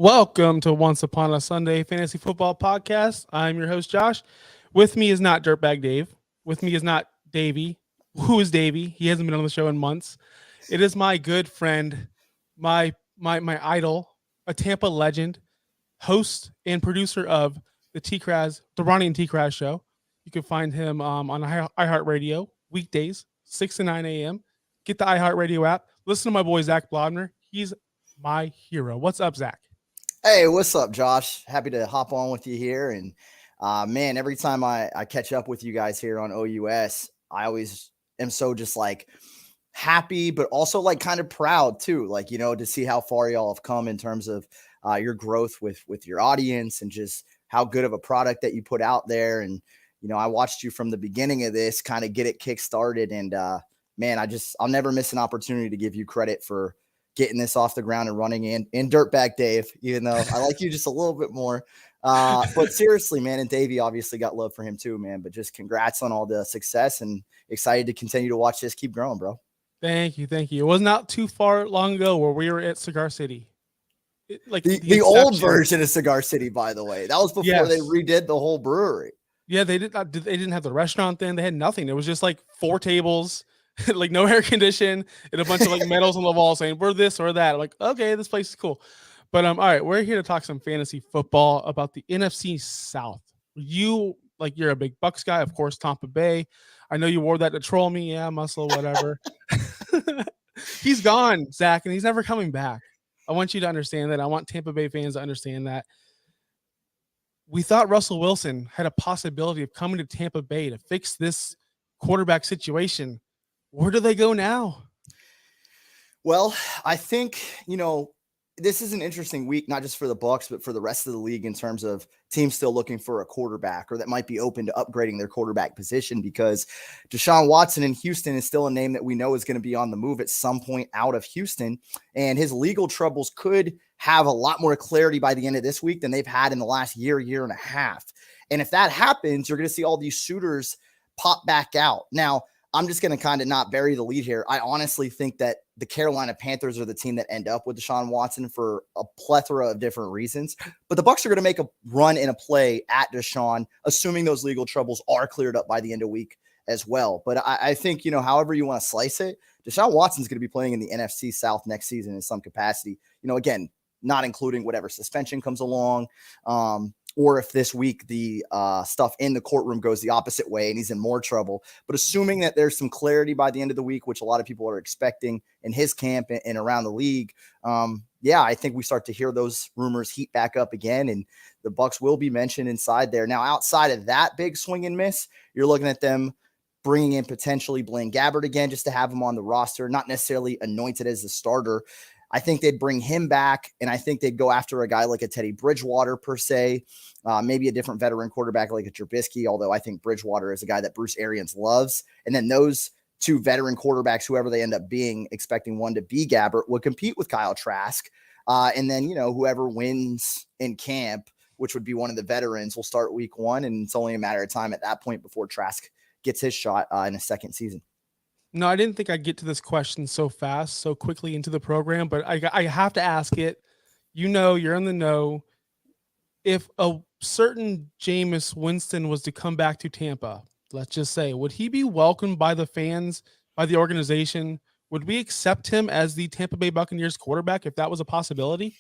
Welcome to Once Upon a Sunday Fantasy Football Podcast. I'm your host, Josh. With me is not Dirtbag Dave. With me is not Davey. Who is Davey? He hasn't been on the show in months. It is my good friend, my idol, a Tampa legend, host and producer of the Ronnie and T Kraz show. You can find him on iHeartRadio weekdays, 6 to 9 a.m. Get the iHeartRadio app. Listen to my boy, Zac Blobner. He's my hero. What's up, Zach? Hey, what's up, Josh? Happy to hop on with you here. And man, every time I catch up with you guys here on OUS, I always am so just like happy, but also like kind of proud too. Like, to see how far y'all have come in terms of your growth with your audience and just how good of a product that you put out there. And, I watched you from the beginning of this kind of get it kickstarted. And man, I'll never miss an opportunity to give you credit for getting this off the ground and running in Dirtbag Dave, even though I like you just a little bit more. But seriously, man, and Davey obviously got love for him too, man. But just congrats on all the success and excited to continue to watch this keep growing, bro. Thank you. It was not too far long ago where we were at Cigar City. The old version of Cigar City, by the way. That was before they redid the whole brewery. Yeah, they didn't have the restaurant then. They had nothing. It was just like 4 tables. Like no air condition and a bunch of like medals on the wall saying we're this or that. I'm like, okay, this place is cool. But all right, we're here to talk some fantasy football about the NFC South. You're a big Bucks guy, of course, Tampa Bay. I know you wore that to troll me. Yeah, muscle, whatever. He's gone, Zach, and he's never coming back. I want you to understand that. I want Tampa Bay fans to understand that. We thought Russell Wilson had a possibility of coming to Tampa Bay to fix this quarterback situation. Where do they go now? Well, I think, this is an interesting week, not just for the Bucs, but for the rest of the league in terms of teams still looking for a quarterback or that might be open to upgrading their quarterback position because Deshaun Watson in Houston is still a name that we know is going to be on the move at some point out of Houston. And his legal troubles could have a lot more clarity by the end of this week than they've had in the last year and a half. And if that happens, you're going to see all these suitors pop back out. Now, I'm just going to kind of not bury the lead here. I honestly think that the Carolina Panthers are the team that end up with Deshaun Watson for a plethora of different reasons. But the Bucs are going to make a run and a play at Deshaun, assuming those legal troubles are cleared up by the end of week as well. But I think, however you want to slice it, Deshaun Watson's going to be playing in the NFC South next season in some capacity. Again, not including whatever suspension comes along. Or if this week the stuff in the courtroom goes the opposite way and he's in more trouble. But assuming that there's some clarity by the end of the week, which a lot of people are expecting in his camp and around the league, I think we start to hear those rumors heat back up again, and the Bucs will be mentioned inside there. Now, outside of that big swing and miss, you're looking at them bringing in potentially Blaine Gabbert again just to have him on the roster, not necessarily anointed as the starter. I think they'd bring him back, and I think they'd go after a guy like a Teddy Bridgewater per se, maybe a different veteran quarterback like a Trubisky, although I think Bridgewater is a guy that Bruce Arians loves. And then those 2 veteran quarterbacks, whoever they end up being, expecting one to be Gabbert, would compete with Kyle Trask. And then, whoever wins in camp, which would be one of the veterans, will start week 1, and it's only a matter of time at that point before Trask gets his shot in a second season. No, I didn't think I'd get to this question so fast, so quickly into the program, but I have to ask it. You're in the know. If a certain Jameis Winston was to come back to Tampa, let's just say, would he be welcomed by the fans, by the organization? Would we accept him as the Tampa Bay Buccaneers quarterback if that was a possibility?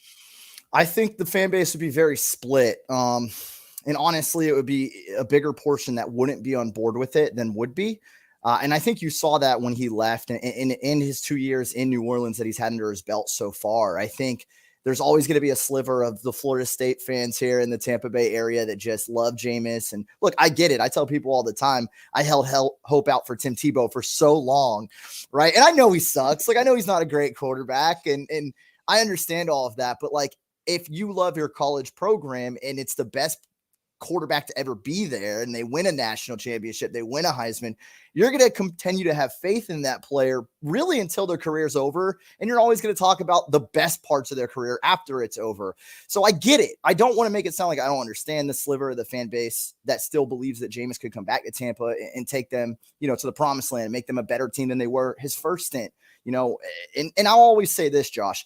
I think the fan base would be very split. And honestly, it would be a bigger portion that wouldn't be on board with it than would be. And I think you saw that when he left and in his 2 years in New Orleans that he's had under his belt so far. I think there's always going to be a sliver of the Florida State fans here in the Tampa Bay area that just love Jameis. And look, I get it. I tell people all the time, I held hope out for Tim Tebow for so long, right? And I know he sucks. Like, I know he's not a great quarterback, and I understand all of that. But, like, if you love your college program and it's the best quarterback to ever be there and they win a national championship, they win a Heisman, you're going to continue to have faith in that player really until their career's over. And you're always going to talk about the best parts of their career after it's over. So I get it. I don't want to make it sound like I don't understand the sliver of the fan base that still believes that Jameis could come back to Tampa and take them, to the promised land, make them a better team than they were his first stint, and I'll always say this, Josh,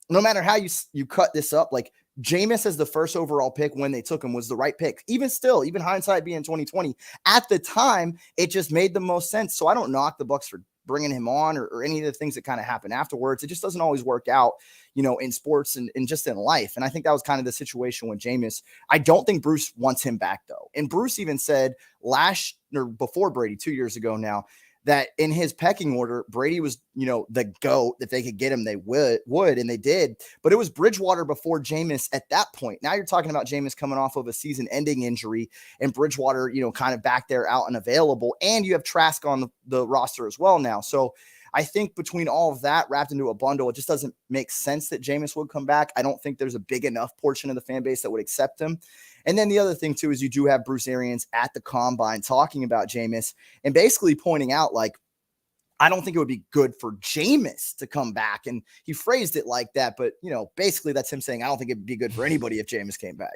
no matter how you cut this up, like, Jameis as the first overall pick when they took him was the right pick. Even still, even hindsight being 2020, at the time, it just made the most sense. So I don't knock the Bucs for bringing him on or any of the things that kind of happen afterwards. It just doesn't always work out, in sports and just in life. And I think that was kind of the situation with Jameis. I don't think Bruce wants him back though. And Bruce even said before Brady 2 years ago now, that in his pecking order, Brady was, the GOAT. If they could get him, they would, and they did. But it was Bridgewater before Jameis at that point. Now you're talking about Jameis coming off of a season-ending injury and Bridgewater, kind of back there out and available. And you have Trask on the roster as well now. So I think between all of that wrapped into a bundle, it just doesn't make sense that Jameis would come back. I don't think there's a big enough portion of the fan base that would accept him. And then the other thing, too, is you do have Bruce Arians at the Combine talking about Jameis and basically pointing out, I don't think it would be good for Jameis to come back. And he phrased it like that. But, basically that's him saying, I don't think it'd be good for anybody if Jameis came back.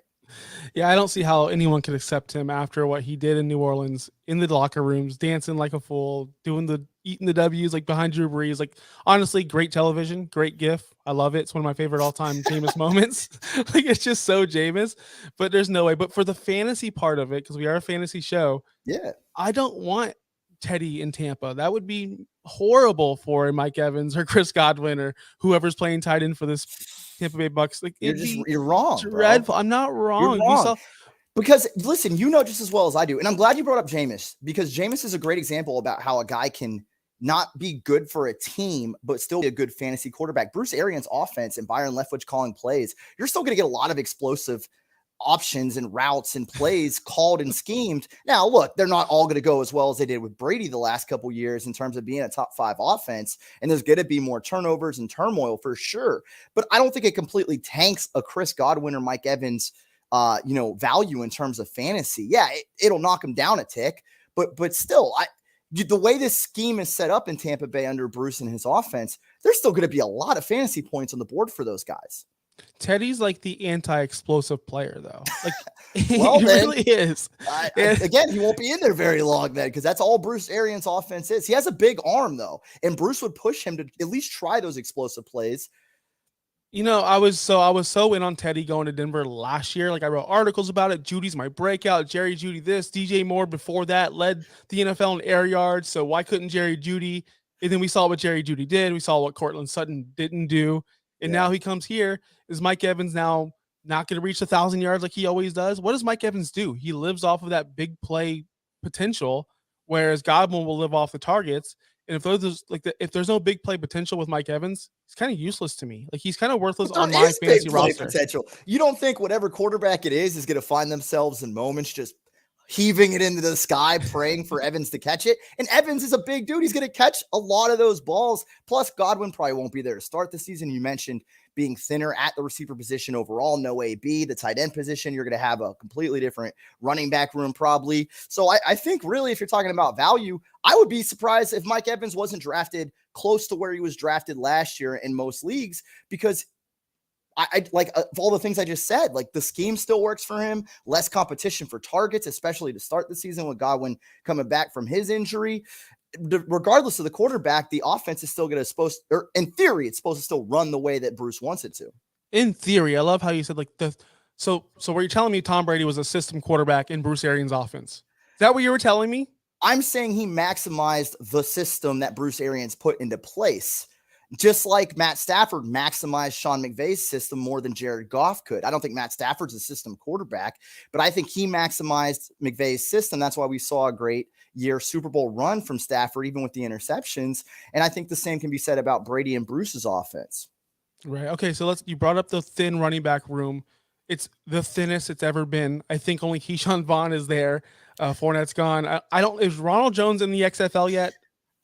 Yeah, I don't see how anyone could accept him after what he did in New Orleans, in the locker rooms, dancing like a fool, eating the W's behind Drew Brees. Honestly, great television, great GIF. I love it. It's one of my favorite all-time Jameis moments. It's just so Jameis, but there's no way. But for the fantasy part of it, because we are a fantasy show, yeah, I don't want Teddy in Tampa. That would be horrible for Mike Evans or Chris Godwin or whoever's playing tight end for this Tampa Bay Bucks. You're wrong. Dreadful. Bro. I'm not wrong. You're wrong. Because listen, just as well as I do, and I'm glad you brought up Jameis, because Jameis is a great example about how a guy can not be good for a team, but still be a good fantasy quarterback. Bruce Arians' offense and Byron Leftwich calling plays, you're still going to get a lot of explosive options and routes and plays called and schemed. Now, look, they're not all going to go as well as they did with Brady the last couple of years in terms of being a top 5 offense. And there's going to be more turnovers and turmoil for sure. But I don't think it completely tanks a Chris Godwin or Mike Evans, value in terms of fantasy. Yeah, it'll knock them down a tick, but still, the way this scheme is set up in Tampa Bay under Bruce and his offense, there's still going to be a lot of fantasy points on the board for those guys. Teddy's the anti-explosive player, though. Well, he really is. Again, he won't be in there very long then, because that's all Bruce Arians' offense is. He has a big arm, though, and Bruce would push him to at least try those explosive plays. I was so in on Teddy going to Denver last year. I wrote articles about it. Judy's my breakout. Jerry Jeudy this. DJ Moore before that led the NFL in air yards. So why couldn't Jerry Jeudy? And then we saw what Jerry Jeudy did. We saw what Cortland Sutton didn't do. And now he comes here. Is Mike Evans now not going to reach 1,000 yards like he always does? What does Mike Evans do? He lives off of that big play potential, whereas Godwin will live off the targets. And if there's no big play potential with Mike Evans, he's kind of useless to me. He's kind of worthless on my fantasy roster. Potential. You don't think whatever quarterback it is going to find themselves in moments just heaving it into the sky, praying for Evans to catch it? And Evans is a big dude. He's going to catch a lot of those balls. Plus, Godwin probably won't be there to start the season. You mentioned being thinner at the receiver position overall, no AB, the tight end position. You're going to have a completely different running back room probably. So I think really, if you're talking about value, I would be surprised if Mike Evans wasn't drafted close to where he was drafted last year in most leagues, because I all the things I just said, the scheme still works for him, less competition for targets, especially to start the season with Godwin coming back from his injury. Regardless of the quarterback, the offense is still in theory, it's supposed to still run the way that Bruce wants it to. In theory, I love how you said so were you telling me Tom Brady was a system quarterback in Bruce Arians' offense? Is that what you were telling me? I'm saying he maximized the system that Bruce Arians put into place. Just like Matt Stafford maximized Sean McVay's system more than Jared Goff could. I don't think Matt Stafford's a system quarterback, but I think he maximized McVay's system. That's why we saw a great year Super Bowl run from Stafford, even with the interceptions. And I think the same can be said about Brady and Bruce's offense. Right. Okay. So you brought up the thin running back room. It's the thinnest it's ever been. I think only Keyshawn Vaughn is there. Fournette's gone. Is Ronald Jones in the XFL yet?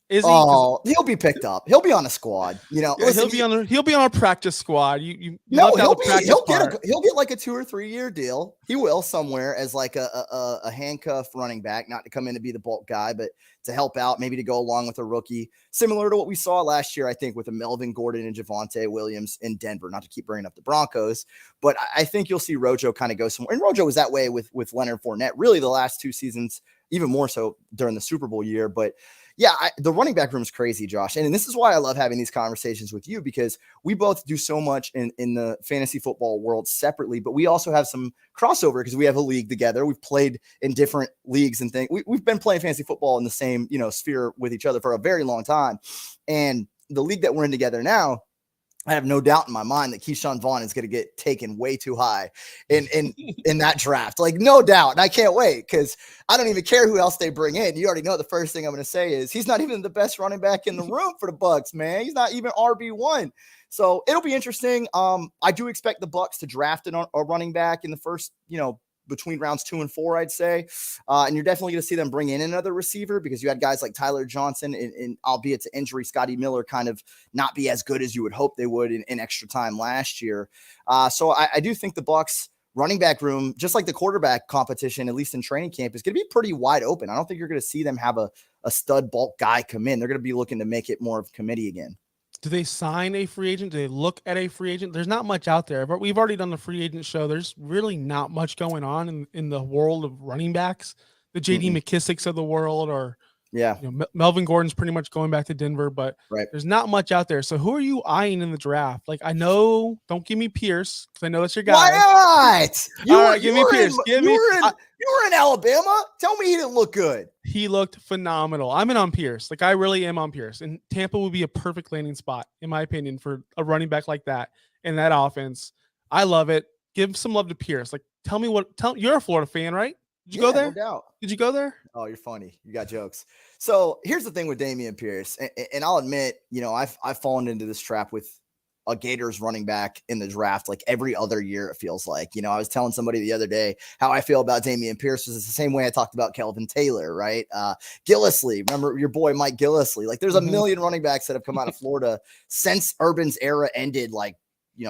Is he? Oh, he'll be picked up. He'll be on a squad. Listen, he'll be on a practice squad. He'll get like a 2 or 3 year deal. He will somewhere as a handcuffed running back, not to come in to be the bulk guy, but to help out, maybe to go along with a rookie, similar to what we saw last year, I think, with a Melvin Gordon and Javonte Williams in Denver. Not to keep bringing up the Broncos, but I think you'll see Rojo kind of go somewhere. And Rojo was that way with Leonard Fournette, really the last 2 seasons, even more so during the Super Bowl year. But Yeah, the running back room is crazy, Josh. And this is why I love having these conversations with you, because we both do so much in the fantasy football world separately, but we also have some crossover because we have a league together. We've played in different leagues and things. We've been playing fantasy football in the same, sphere with each other for a very long time. And the league that we're in together now, I have no doubt in my mind that Keyshawn Vaughn is going to get taken way too high in that draft. Like, no doubt. And I can't wait because I don't even care who else they bring in. You already know the first thing I'm going to say is he's not even the best running back in the room for the Bucs, man. He's not even RB1. So it'll be interesting. I do expect the Bucs to draft a running back in the first, between rounds 2 and 4, I'd say. And you're definitely going to see them bring in another receiver because you had guys like Tyler Johnson and albeit to injury, Scotty Miller kind of not be as good as you would hope they would in extra time last year. So I do think the Bucs running back room, just like the quarterback competition, at least in training camp, is going to be pretty wide open. I don't think you're going to see them have a stud bulk guy come in. They're going to be looking to make it more of a committee again. Do they sign a free agent? Do they look at a free agent? There's not much out there, but we've already done the free agent show. There's really not much going on in the world of running backs. The JD McKissicks of the world, or Melvin Gordon's pretty much going back to Denver, but there's not much out there. So who are you eyeing in the draft? Like, I know, don't give me Pierce because I know that's your guy. Why not? Give me Pierce. You were in Alabama. Tell me he didn't look good. He looked phenomenal. I'm in on Pierce. Like, I really am on Pierce. And Tampa would be a perfect landing spot, in my opinion, for a running back like that in that offense. I love it. Give some love to Pierce. Like, you're a Florida fan, right? Did you go there? No doubt. Did you go there? Oh, you're funny. You got jokes. So here's the thing with Dameon Pierce. And I'll admit, I've fallen into this trap with a Gators running back in the draft like every other year, it feels like. I was telling somebody the other day how I feel about Dameon Pierce was the same way I talked about Kelvin Taylor, right? Gillislee, remember your boy Mike Gillislee? Like, there's a million running backs that have come out of Florida since Urban's era ended, like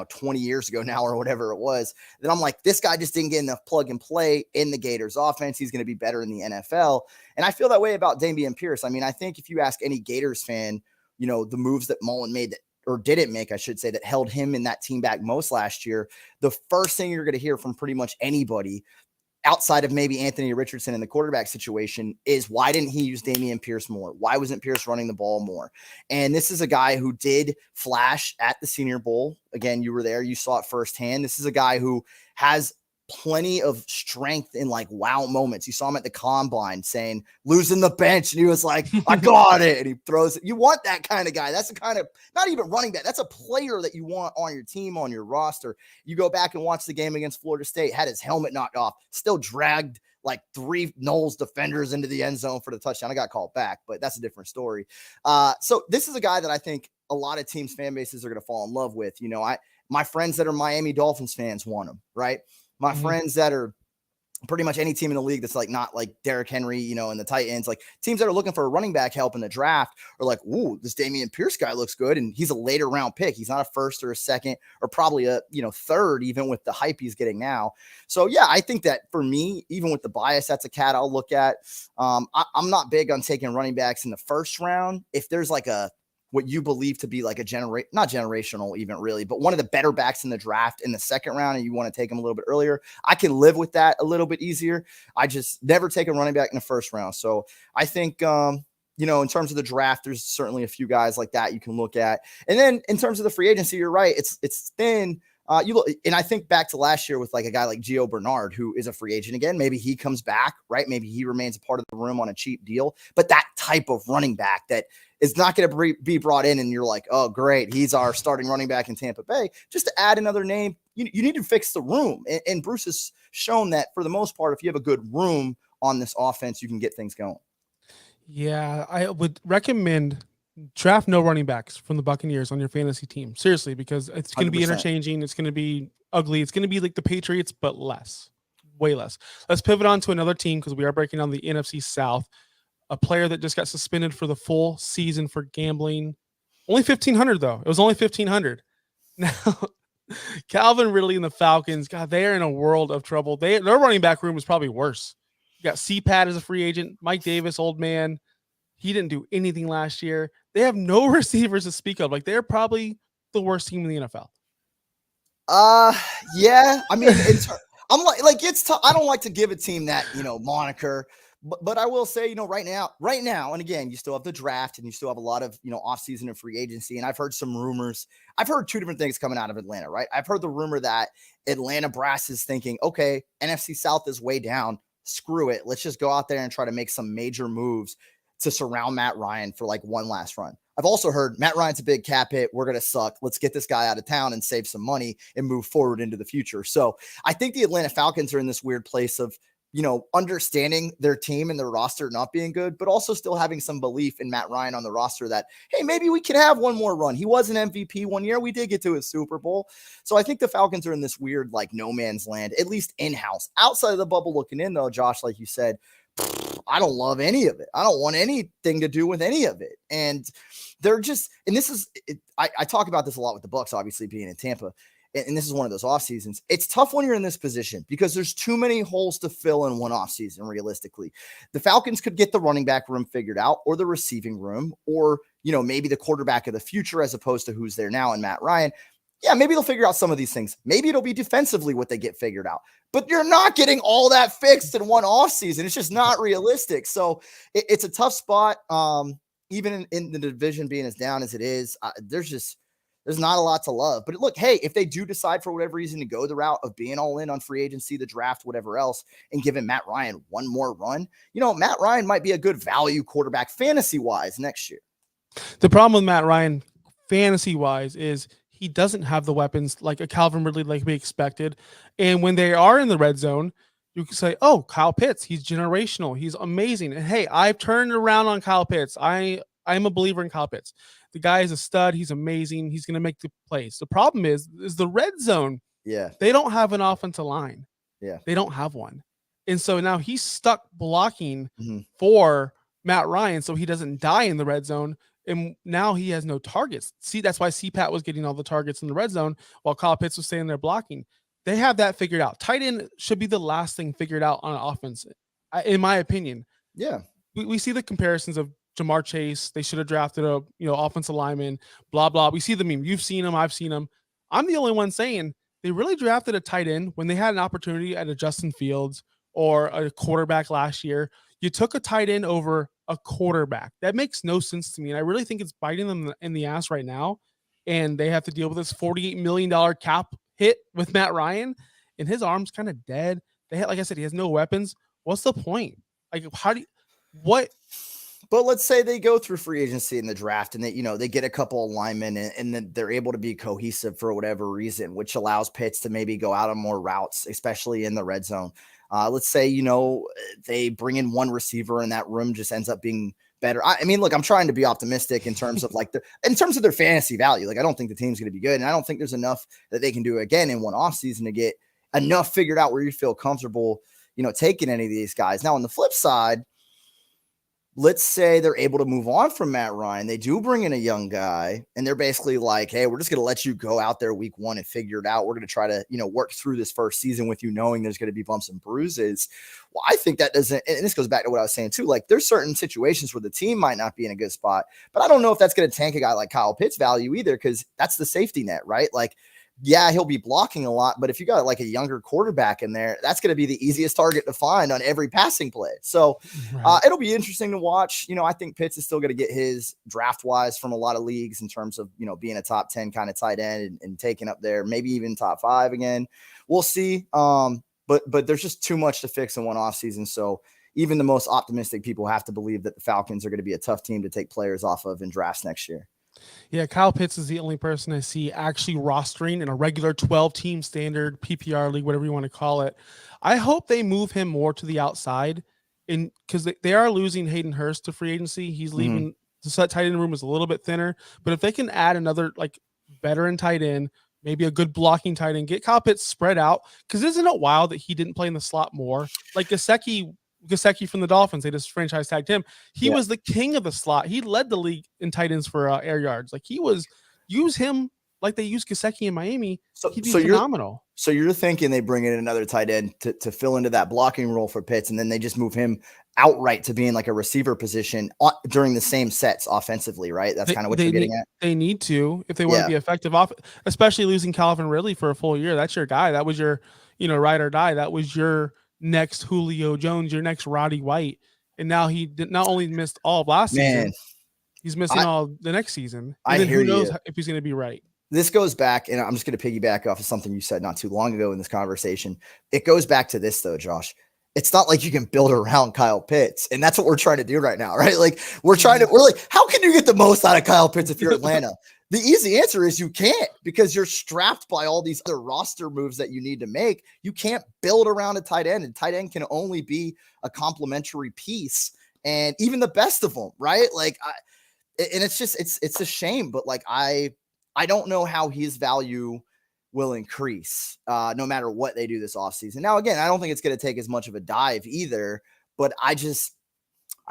20 years ago now or whatever it was. Then I'm like, this guy just didn't get enough plug and play in the Gators offense. He's going to be better in the NFL. And I feel that way about Dameon Pierce. I mean, I think if you ask any Gators fan, the moves that Mullen made or didn't make, I should say, that held him and that team back most last year, the first thing you're going to hear from pretty much anybody outside of maybe Anthony Richardson in the quarterback situation is, why didn't he use Dameon Pierce more? Why wasn't Pierce running the ball more? And this is a guy who did flash at the Senior Bowl. Again, you were there. You saw it firsthand. This is a guy who has plenty of strength in like wow moments. You saw him at the combine saying, losing the bench. And he was like, I got it. And he throws it. You want that kind of guy. That's the kind of, not even running back. That's a player that you want on your team, on your roster. You go back and watch the game against Florida State, had his helmet knocked off, still dragged like 3 Knowles defenders into the end zone for the touchdown. I got called back, but that's a different story. So this is a guy that I think a lot of teams' fan bases are going to fall in love with. My friends that are Miami Dolphins fans want him, right? My friends that are pretty much any team in the league that's like not like Derrick Henry, and the Titans, like teams that are looking for a running back help in the draft are like, ooh, this Dameon Pierce guy looks good. And he's a later round pick. He's not a first or a second or probably a, third, even with the hype he's getting now. So yeah, I think that for me, even with the bias, that's a cat I'll look at. I'm not big on taking running backs in the first round. If there's like what you believe to be like a not generational even really, but one of the better backs in the draft in the second round, and you want to take them a little bit earlier, I can live with that a little bit easier. I just never take a running back in the first round. So I think, in terms of the draft, there's certainly a few guys like that you can look at. And then in terms of the free agency, you're right. It's thin. You look, and I think back to last year with like a guy like Gio Bernard, who is a free agent again. Maybe he comes back, right? Maybe he remains a part of the room on a cheap deal, but that type of running back that is not going to be brought in and you're like, oh, great, he's our starting running back in Tampa Bay. Just to add another name, you need to fix the room. And Bruce has shown that for the most part, if you have a good room on this offense, you can get things going. Yeah, I would recommend draft no running backs from the Buccaneers on your fantasy team. Seriously, because it's going to be interchanging. It's going to be ugly. It's going to be like the Patriots, but less, way less. Let's pivot on to another team because we are breaking down the NFC South. A player that just got suspended for the full season for gambling. Only $1,500 though. It was only $1,500. Now, Calvin Ridley and the Falcons, God, they are in a world of trouble. Their running back room is probably worse. You got CPAT as a free agent. Mike Davis, old man. He didn't do anything last year. They have no receivers to speak of. Like, they're probably the worst team in the NFL. Yeah. I mean, I'm like it's tough. I don't like to give a team that, moniker, But I will say, right now, and again, you still have the draft and you still have a lot of, offseason and free agency. And I've heard some rumors. I've heard two different things coming out of Atlanta, right? I've heard the rumor that Atlanta brass is thinking, okay, NFC South is way down. Screw it. Let's just go out there and try to make some major moves to surround Matt Ryan for like one last run. I've also heard Matt Ryan's a big cap hit. We're going to suck. Let's get this guy out of town and save some money and move forward into the future. So I think the Atlanta Falcons are in this weird place of, understanding their team and their roster not being good, but also still having some belief in Matt Ryan on the roster that, hey, maybe we can have one more run. He was an MVP one year. We did get to a Super Bowl. So I think the Falcons are in this weird, like, no man's land, at least in-house. Outside of the bubble looking in, though, Josh, like you said, I don't love any of it. I don't want anything to do with any of it. And they're just, and this is, I talk about this a lot with the Bucs, obviously being in Tampa. And this is one of those off seasons. It's tough when you're in this position because there's too many holes to fill in one off season. Realistically, the Falcons could get the running back room figured out, or the receiving room, or, maybe the quarterback of the future, as opposed to who's there now in Matt Ryan. Yeah, maybe they'll figure out some of these things. Maybe it'll be defensively what they get figured out, but you're not getting all that fixed in one off season. It's just not realistic. So it's a tough spot. Even in the division being as down as it is, there's not a lot to love. But look, hey, if they do decide for whatever reason to go the route of being all in on free agency, the draft, whatever else, and giving Matt Ryan one more run, Matt Ryan might be a good value quarterback fantasy-wise next year. The problem with Matt Ryan fantasy-wise is he doesn't have the weapons like a Calvin Ridley like we expected. And when they are in the red zone, you can say, oh, Kyle Pitts, he's generational. He's amazing. And hey, I've turned around on Kyle Pitts. I'm a believer in Kyle Pitts. The guy is a stud. He's amazing. He's going to make the plays. The problem is the red zone. Yeah. They don't have an offensive line. Yeah. They don't have one. And so now he's stuck blocking for Matt Ryan so he doesn't die in the red zone. And now he has no targets. See, that's why CPAT was getting all the targets in the red zone while Kyle Pitts was staying there blocking. They have that figured out. Tight end should be the last thing figured out on offense, in my opinion. Yeah. We see the comparisons of Jamar Chase. They should have drafted a offensive lineman, blah, blah. We see the meme. You've seen them. I've seen them. I'm the only one saying they really drafted a tight end when they had an opportunity at a Justin Fields or a quarterback last year. You took a tight end over a quarterback. That makes no sense to me. And I really think it's biting them in the ass right now. And they have to deal with this $48 million cap hit with Matt Ryan, and his arm's kind of dead. Like I said, he has no weapons. What's the point? Like, what? But let's say they go through free agency in the draft and they get a couple of linemen and then they're able to be cohesive for whatever reason, which allows Pitts to maybe go out on more routes, especially in the red zone. Let's say, they bring in one receiver and that room just ends up being better. I mean, look, I'm trying to be optimistic in terms of in terms of their fantasy value. Like, I don't think the team's going to be good. And I don't think there's enough that they can do again in one offseason to get enough figured out where you feel comfortable, taking any of these guys. Now, on the flip side, let's say they're able to move on from Matt Ryan. They do bring in a young guy and they're basically like, hey, we're just going to let you go out there week one and figure it out. We're going to try to, work through this first season with you, knowing there's going to be bumps and bruises. Well, I think that doesn't, and this goes back to what I was saying too. Like, there's certain situations where the team might not be in a good spot, but I don't know if that's going to tank a guy like Kyle Pitts' value either, because that's the safety net, right? Like, yeah, he'll be blocking a lot, but if you got like a younger quarterback in there, that's going to be the easiest target to find on every passing play. So it'll be interesting to watch. I think Pitts is still going to get his draft wise from a lot of leagues in terms of, being a top 10 kind of tight end and taking up there, maybe even top 5 again. We'll see. But there's just too much to fix in one offseason. So even the most optimistic people have to believe that the Falcons are going to be a tough team to take players off of in drafts next year. Yeah, Kyle Pitts is the only person I see actually rostering in a regular 12-team standard PPR league, whatever you want to call it. I hope they move him more to the outside, because they are losing Hayden Hurst to free agency. He's leaving. The tight end room is a little bit thinner, but if they can add another veteran tight end, maybe a good blocking tight end, get Kyle Pitts spread out, because isn't it wild that he didn't play in the slot more? Like Gesicki from the Dolphins, they just franchise tagged him. He was the king of the slot. He led the league in tight ends for air yards. Like, use him like they use Gesicki in Miami. He'd be phenomenal. So you're thinking they bring in another tight end to fill into that blocking role for Pitts, and then they just move him outright to being like a receiver position during the same sets offensively, right? That's kind of what you're getting at. They need to, if they want to be effective off, especially losing Calvin Ridley for a full year. That's your guy. That was your, ride or die. That was your next Julio Jones, your next Roddy White. and now he not only missed all of last season, he's missing all the next season. And then who knows if he's going to be right. This goes back, and I'm just going to piggyback off of something you said not too long ago in this conversation. It goes back to this, though, Josh. It's not like you can build around Kyle Pitts, and that's what we're trying to do right now, right? Like we're like, how can you get the most out of Kyle Pitts if you're Atlanta? The easy answer is you can't, because you're strapped by all these other roster moves that you need to make. You can't build around a tight end, and tight end can only be a complementary piece, and even the best of them, right? Like, and it's just it's a shame, but like I don't know how his value will increase no matter what they do this offseason. Now, again, I don't think it's going to take as much of a dive either, but I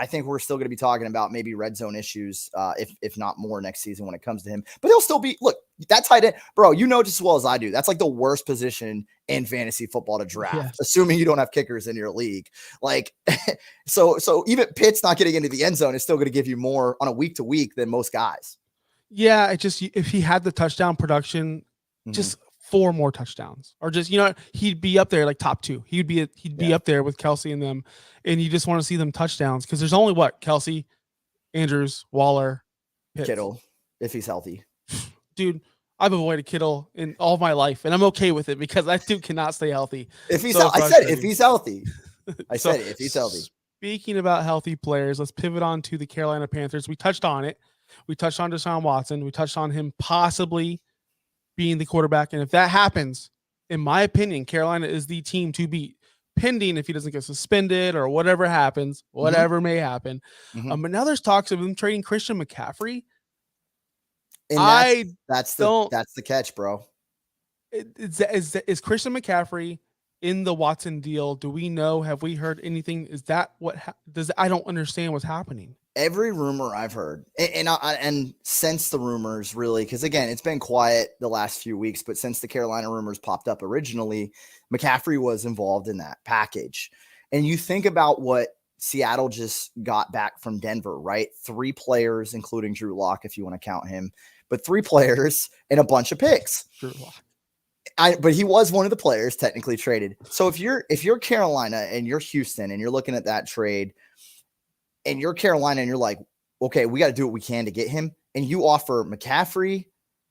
think we're still going to be talking about maybe red zone issues, if not more next season when it comes to him. But he'll still be, look, that tight end, bro, you know just as well as I do, that's like the worst position in fantasy football to draft, assuming you don't have kickers in your league. Like, so even Pitt's not getting into the end zone is still going to give you more on a week to week than most guys. Yeah, it just, if he had the touchdown production, just 4 more touchdowns, or just, he'd be up there like top 2. He'd be up there with Kelsey and them, and you just want to see them touchdowns, because there's only Kelsey, Andrews, Waller, Pitts. Kittle, if he's healthy. Dude, I've avoided Kittle in all of my life, and I'm okay with it because that dude cannot stay healthy. If he's, I said if he's healthy. I said if he's healthy. Speaking about healthy players, let's pivot on to the Carolina Panthers. We touched on it. We touched on Deshaun Watson. We touched on him possibly being the quarterback. And if that happens, in my opinion, Carolina is the team to beat, pending if he doesn't get suspended or whatever happens, whatever may happen. But now there's talks of him trading Christian McCaffrey. And that's the catch, bro. Is Christian McCaffrey in the Watson deal? Do we know? Have we heard anything? Is that what I don't understand what's happening. Every rumor I've heard, and since the rumors really, because again, it's been quiet the last few weeks, but since the Carolina rumors popped up originally, McCaffrey was involved in that package. And you think about what Seattle just got back from Denver, right? 3 players, including Drew Lock, if you want to count him, but 3 players and a bunch of picks. Drew Lock. But he was one of the players technically traded. So if you're Carolina and you're Houston and you're looking at that trade, and you're Carolina and you're like, okay, we got to do what we can to get him, and you offer McCaffrey,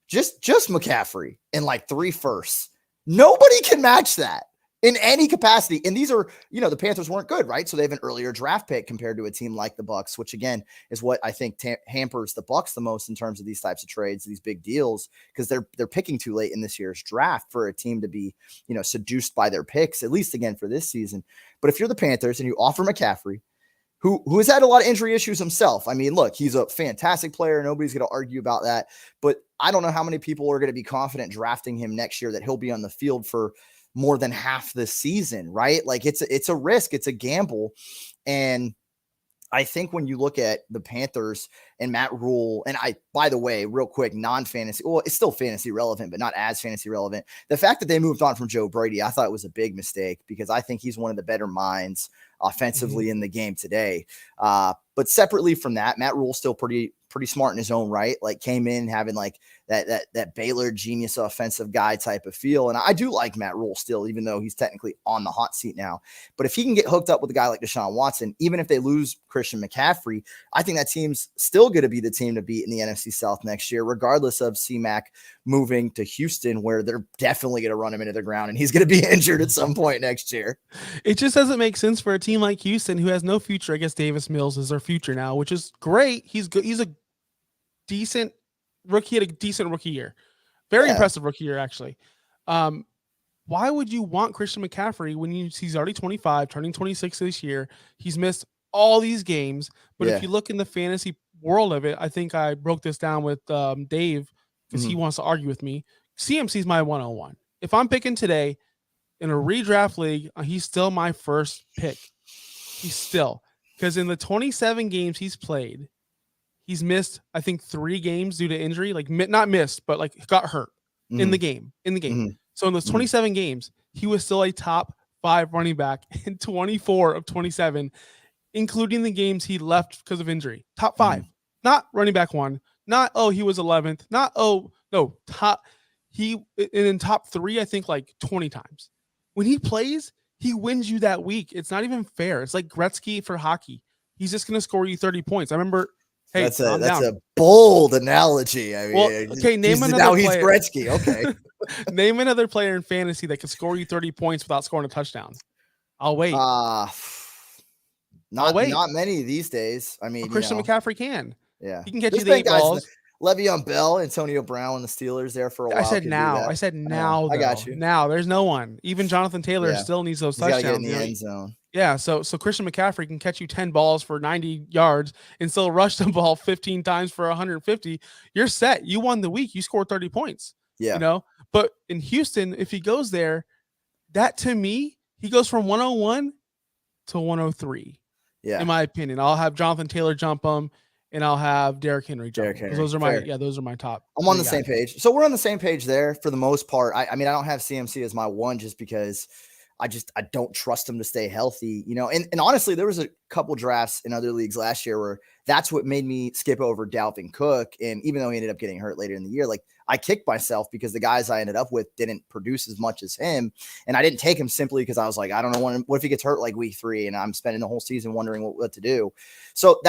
just McCaffrey, and like 3 firsts, nobody can match that in any capacity. And these are, the Panthers weren't good, right? So they have an earlier draft pick compared to a team like the Bucs, which again is what I think hampers the Bucs the most in terms of these types of trades, these big deals, because they're picking too late in this year's draft for a team to be, seduced by their picks, at least again for this season. But if you're the Panthers and you offer McCaffrey, who has had a lot of injury issues himself. I mean, look, he's a fantastic player. Nobody's going to argue about that. But I don't know how many people are going to be confident drafting him next year that he'll be on the field for more than half the season, right? Like it's a risk. It's a gamble. And I think when you look at the Panthers and Matt Rule, and by the way, real quick, non-fantasy, well, it's still fantasy relevant, but not as fantasy relevant. The fact that they moved on from Joe Brady, I thought it was a big mistake, because I think he's one of the better minds offensively in the game today. But separately from that, Matt Rule's still pretty smart in his own right. Like came in having like that Baylor genius offensive guy type of feel. And I do like Matt Rule still, even though he's technically on the hot seat now. But if he can get hooked up with a guy like Deshaun Watson, even if they lose Christian McCaffrey, I think that team's still going to be the team to beat in the NFC South next year, regardless of C-Mac moving to Houston, where they're definitely going to run him into the ground and he's going to be injured at some point next year. It just doesn't make sense for a team like Houston, who has no future. I guess Davis Mills is their future now, which is great. He's good. He's a decent rookie, had a decent rookie year. Very impressive rookie year, actually. Why would you want Christian McCaffrey when he's already 25, turning 26 this year? He's missed all these games. But if you look in the fantasy world of it, I think I broke this down with Dave, because he wants to argue with me. CMC's my 101. If I'm picking today in a redraft league, he's still my first pick. He's still, because in the 27 games he's played, he's missed, I think, 3 games due to injury. Like not missed, but like got hurt in the game. So in those 27 games, he was still a top 5 running back in 24 of 27, including the games he left because of injury. Top 5, not running back 1, not, he was 11th, not, top. He in top 3, I think, like 20 times. When he plays, he wins you that week. It's not even fair. It's like Gretzky for hockey. he's just going to score you 30 points. I remember, hey, That's calm down. a bold analogy. I mean, Well, okay, name another now he's player. Gretzky. Okay. Name another player in fantasy that can score you 30 points without scoring a touchdown. I'll wait. Not many these days. I mean, Christian McCaffrey can. Yeah. He can catch you the 8 balls. Le'Veon Bell, Antonio Brown, and the Steelers there for a while. I said now. I got you. Now there's no one. Even Jonathan Taylor still needs those touchdowns. Get in the end zone. Yeah. So Christian McCaffrey can catch you 10 balls for 90 yards and still rush the ball 15 times for 150. You're set. You won the week. You scored 30 points. Yeah. But in Houston, if he goes there, that to me, he goes from 101 to 103. Yeah. In my opinion, I'll have Jonathan Taylor jump him. And I'll have Derrick Henry. Those are my top. I'm on the same page. So we're on the same page there for the most part. I mean, I don't have CMC as my one just because I don't trust him to stay healthy, and honestly, there was a couple drafts in other leagues last year where that's what made me skip over Dalvin Cook. And even though he ended up getting hurt later in the year, like I kicked myself because the guys I ended up with didn't produce as much as him. And I didn't take him simply because I was like, I don't know what if he gets hurt like week 3 and I'm spending the whole season wondering what to do. So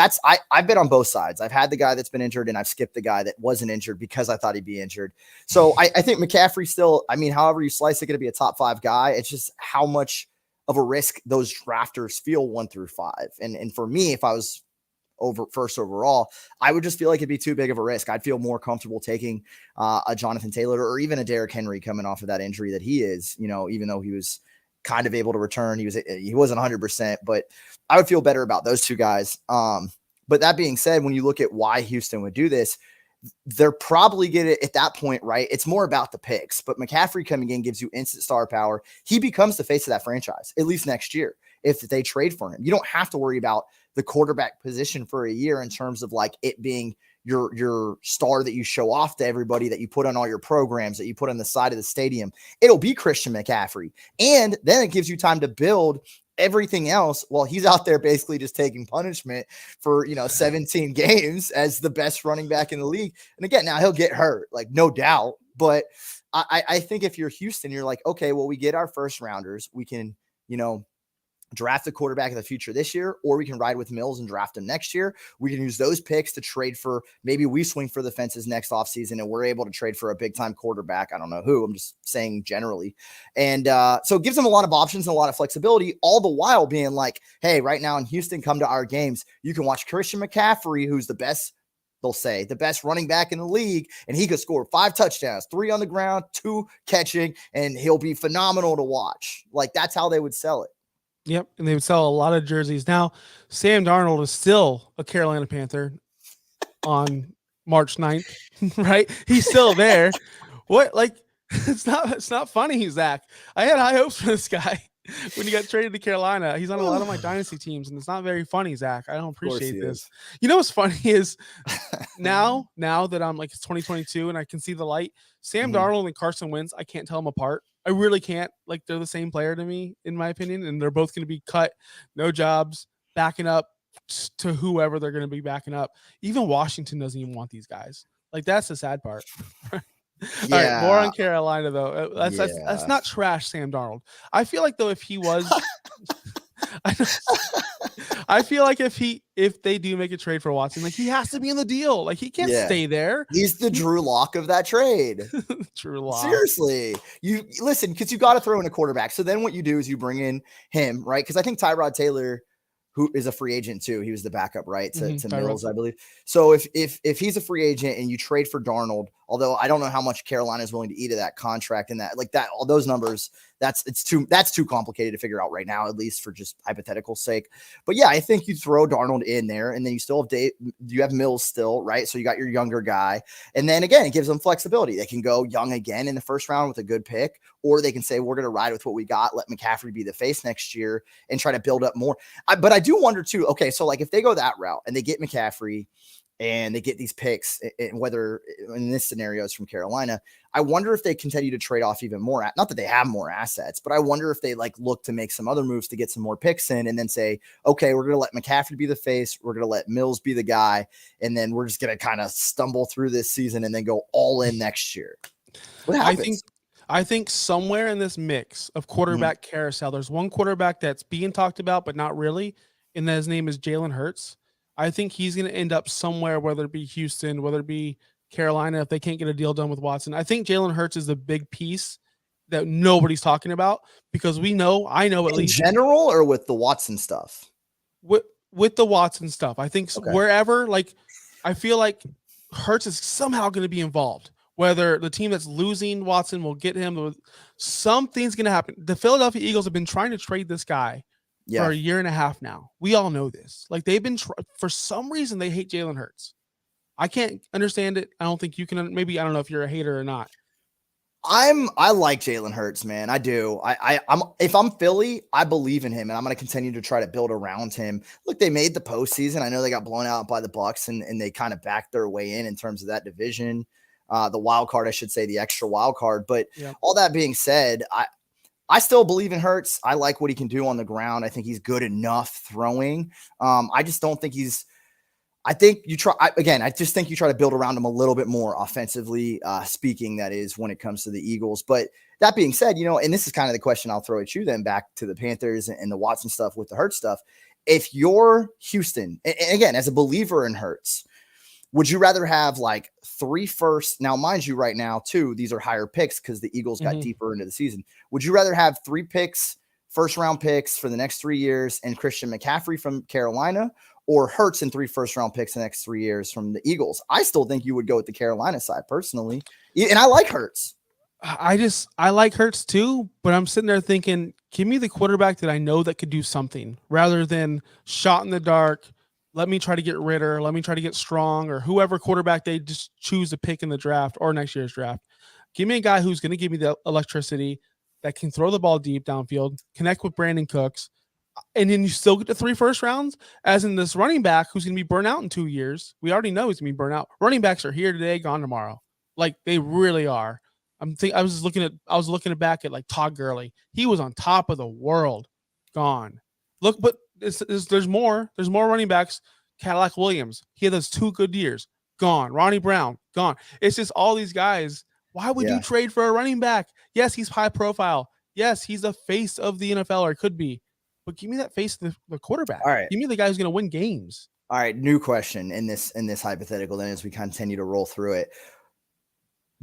I've been on both sides. I've had the guy that's been injured and I've skipped the guy that wasn't injured because I thought he'd be injured. So I think McCaffrey still, I mean, however you slice it, going to be a top 5 guy. It's just how much of a risk those drafters feel 1 through 5. And for me, if I was first overall, I would just feel like it'd be too big of a risk. I'd feel more comfortable taking a Jonathan Taylor or even a Derrick Henry coming off of that injury that he is, even though he was kind of able to return. He wasn't 100%, but I would feel better about those two guys. But that being said, when you look at why Houston would do this, they're probably get it at that point, right? It's more about the picks, but McCaffrey coming in gives you instant star power. He becomes the face of that franchise, at least next year, if they trade for him. You don't have to worry about the quarterback position for a year in terms of like it being your star that you show off to everybody, that you put on all your programs, that you put on the side of the stadium. It'll be Christian McCaffrey. And then it gives you time to build everything else while he's out there basically just taking punishment for 17 games as the best running back in the league. And again, now he'll get hurt, like no doubt. But I think if you're Houston, you're like, okay, well, we get our first rounders. We can, draft the quarterback of the future this year, or we can ride with Mills and draft him next year. We can use those picks to trade for, maybe we swing for the fences next offseason and we're able to trade for a big time quarterback. I don't know who, I'm just saying generally. And so it gives them a lot of options and a lot of flexibility, all the while being like, hey, right now in Houston, come to our games. You can watch Christian McCaffrey, who's the best, they'll say the best running back in the league, and he could score 5 touchdowns, 3 on the ground, 2 catching, and he'll be phenomenal to watch. Like that's how they would sell it. Yep, and they would sell a lot of jerseys. Now, Sam Darnold is still a Carolina Panther on March 9th, right? He's still there. What? Like, it's not funny, Zach. I had high hopes for this guy when he got traded to Carolina. He's on a lot of my dynasty teams, and it's not very funny, Zach. I don't appreciate this. You know what's funny is now that I'm like, it's 2022 and I can see the light, Sam Darnold and Carson Wentz, I can't tell them apart. I really can't. Like, they're the same player to me, in my opinion, and they're both going to be cut, no jobs, backing up to whoever they're going to be backing up. Even Washington doesn't even want these guys. Like, that's the sad part. All right, more on Carolina, though. That's not trash, Sam Darnold. I feel like, though, if he was I feel like if they do make a trade for Watson, like he has to be in the deal. Like he can't stay there. He's the Drew Lock of that trade. Drew Lock. Seriously. You listen, because you got to throw in a quarterback. So then what you do is you bring in him, right? Because I think Tyrod Taylor, who is a free agent too, he was the backup, right? To Mills, I believe. So if he's a free agent and you trade for Darnold, although I don't know how much Carolina is willing to eat of that contract and that, like that, all those numbers, that's too complicated to figure out right now, at least for just hypothetical sake. But yeah, I think you throw Darnold in there and then you still have you have Mills still, right? So you got your younger guy. And then again, it gives them flexibility. They can go young again in the first round with a good pick, or they can say, we're going to ride with what we got. Let McCaffrey be the face next year and try to build up more. But I do wonder too, okay, so like if they go that route and they get McCaffrey and they get these picks, and whether in this scenario it's from Carolina, I wonder if they continue to trade off even more. Not that they have more assets, but I wonder if they like look to make some other moves to get some more picks in and then say, okay, we're going to let McCaffrey be the face. We're going to let Mills be the guy. And then we're just going to kind of stumble through this season and then go all in next year. What happens? I think somewhere in this mix of quarterback carousel, there's one quarterback that's being talked about, but not really. and his name is Jalen Hurts. I think he's going to end up somewhere, whether it be Houston, whether it be Carolina, if they can't get a deal done with Watson. I think Jalen Hurts is the big piece that nobody's talking about because I know at In least general or with the Watson stuff? with the Watson stuff. I think Okay. wherever, like, I feel like Hurts is somehow going to be involved. Whether the team that's losing Watson will get him, something's going to happen. The Philadelphia Eagles have been trying to trade this guy for a year and a half now. We all know this. Like, they've been for some reason they hate Jalen Hurts. I can't understand it. I don't think you can. Maybe I don't know if you're a hater or not. I like Jalen Hurts, man. I do. I'm if I'm Philly, I believe in him, and I'm going to continue to try to build around him. Look, they made the postseason. I know they got blown out by the Bucs, and they kind of backed their way in terms of that division, the wild card, I should say, the extra wild card. But all that being said, I still believe in Hurts. I like what he can do on the ground. I think he's good enough throwing. I just don't think he's. I think you try again. I just think you try to build around him a little bit more offensively speaking, that is, when it comes to the Eagles. But that being said, and this is kind of the question I'll throw at you then, back to the Panthers and the Watson stuff with the Hurts stuff. If you're Houston, and again, as a believer in Hurts, would you rather have like 3 firsts? Now, mind you, right now, too, these are higher picks because the Eagles got deeper into the season. Would you rather have 3 picks, first-round picks for the next 3 years, and Christian McCaffrey from Carolina, or Hurts and 3 first-round picks the next 3 years from the Eagles? I still think you would go with the Carolina side personally, and I like Hurts. I like Hurts too, but I'm sitting there thinking, give me the quarterback that I know that could do something rather than shot in the dark. Let me try to get Ritter. Let me try to get Strong or whoever quarterback they just choose to pick in the draft or next year's draft. Give me a guy who's going to give me the electricity, that can throw the ball deep downfield, connect with Brandon Cooks, and then you still get the 3 first rounds, as in this running back who's going to be burnt out in 2 years. We already know he's going to be burnt out. Running backs are here today, gone tomorrow. Like, they really are. I was looking back at like Todd Gurley. He was on top of the world, gone. Look, but there's more. There's more running backs. Cadillac Williams, he had those 2 good years, gone. Ronnie Brown, gone. It's just all these guys. Why would you trade for a running back? Yes, he's high profile. Yes, he's the face of the NFL, or could be. But give me that face of the quarterback. All right. Give me the guy who's going to win games. All right, new question in this hypothetical then, as we continue to roll through it.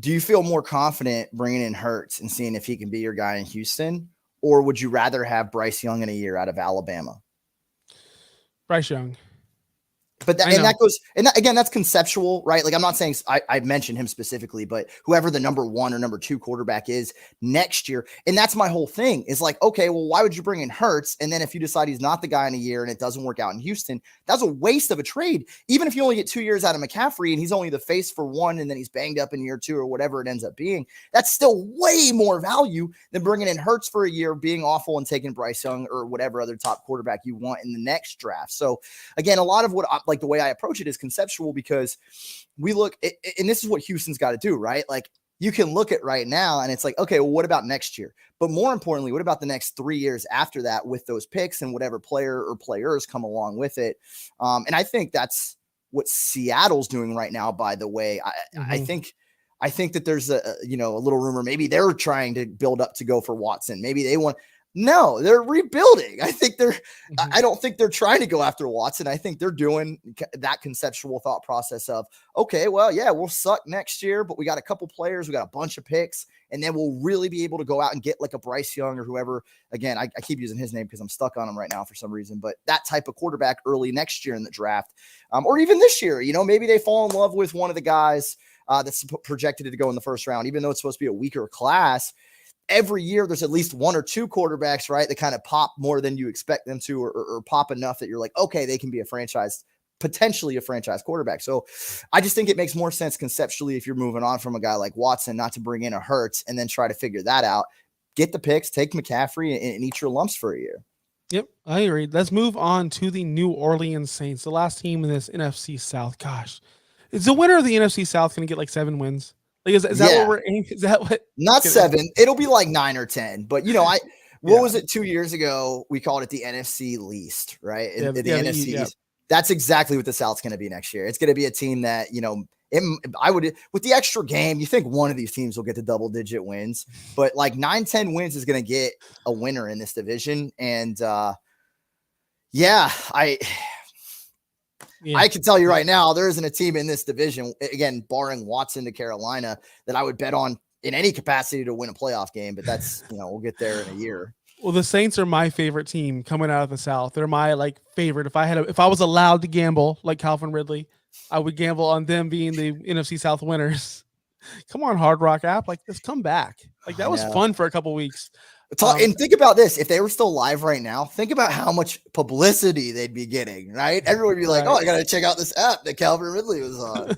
Do you feel more confident bringing in Hurts and seeing if he can be your guy in Houston, or would you rather have Bryce Young in a year out of Alabama? Bryce Young. But again, that's conceptual, right? Like, I'm not saying I mentioned him specifically, but whoever the number 1 or number 2 quarterback is next year. And that's my whole thing is like, okay, well, why would you bring in Hurts? And then if you decide he's not the guy in a year and it doesn't work out in Houston, that's a waste of a trade. Even if you only get 2 years out of McCaffrey and he's only the face for 1 and then he's banged up in year 2 or whatever it ends up being, that's still way more value than bringing in Hurts for a year, being awful, and taking Bryce Young or whatever other top quarterback you want in the next draft. So again, a lot of what like the way I approach it is conceptual, because we look, and this is what Houston's got to do, right? Like, you can look at right now and it's like, okay, well, what about next year? But more importantly, what about the next 3 years after that with those picks and whatever player or players come along with it? And I think that's what Seattle's doing right now, by the way. I think that there's a little rumor. Maybe they're trying to build up to go for Watson. Maybe they want. No, they're rebuilding. I don't think they're trying to go after Watson. I think they're doing that conceptual thought process of, okay, well, yeah, we'll suck next year, but we got a couple players, we got a bunch of picks, and then we'll really be able to go out and get like a Bryce Young or whoever. Again, I keep using his name because I'm stuck on him right now for some reason, but that type of quarterback early next year in the draft, or even this year, maybe they fall in love with one of the guys that's projected to go in the first round, even though it's supposed to be a weaker class. Every year there's at least 1 or 2 quarterbacks, right, that kind of pop more than you expect them to, or pop enough that you're like, okay, they can be potentially a franchise quarterback. So I just think it makes more sense conceptually, if you're moving on from a guy like Watson, not to bring in a Hurts and then try to figure that out. Get the picks, take McCaffrey, and eat your lumps for a year. Yep, I agree. Let's move on to the New Orleans Saints, the last team in this NFC South. Gosh, is the winner of the NFC South going to get like 7 wins? Like, is that what we're aiming? Is that what? Not 7. It'll be like 9 or 10. But what was it 2 years ago? We called it the NFC least, right? The NFC. Yeah. That's exactly what the South's going to be next year. It's going to be a team that, with the extra game, you think one of these teams will get to double-digit wins, but like 9-10 wins is going to get a winner in this division. And Yeah, Yeah. I can tell you right now, there isn't a team in this division, again, barring Watson to Carolina, that I would bet on in any capacity to win a playoff game. But that's, we'll get there in a year. Well, the Saints are my favorite team coming out of the South. They're my favorite. If I was allowed to gamble like Calvin Ridley, I would gamble on them being the NFC South winners. Come on, Hard Rock app, let's come back. That was fun for a couple weeks. And think about this. If they were still live right now, think about how much publicity they'd be getting, right? Everyone would be like, oh, I got to check out this app that Calvin Ridley was on.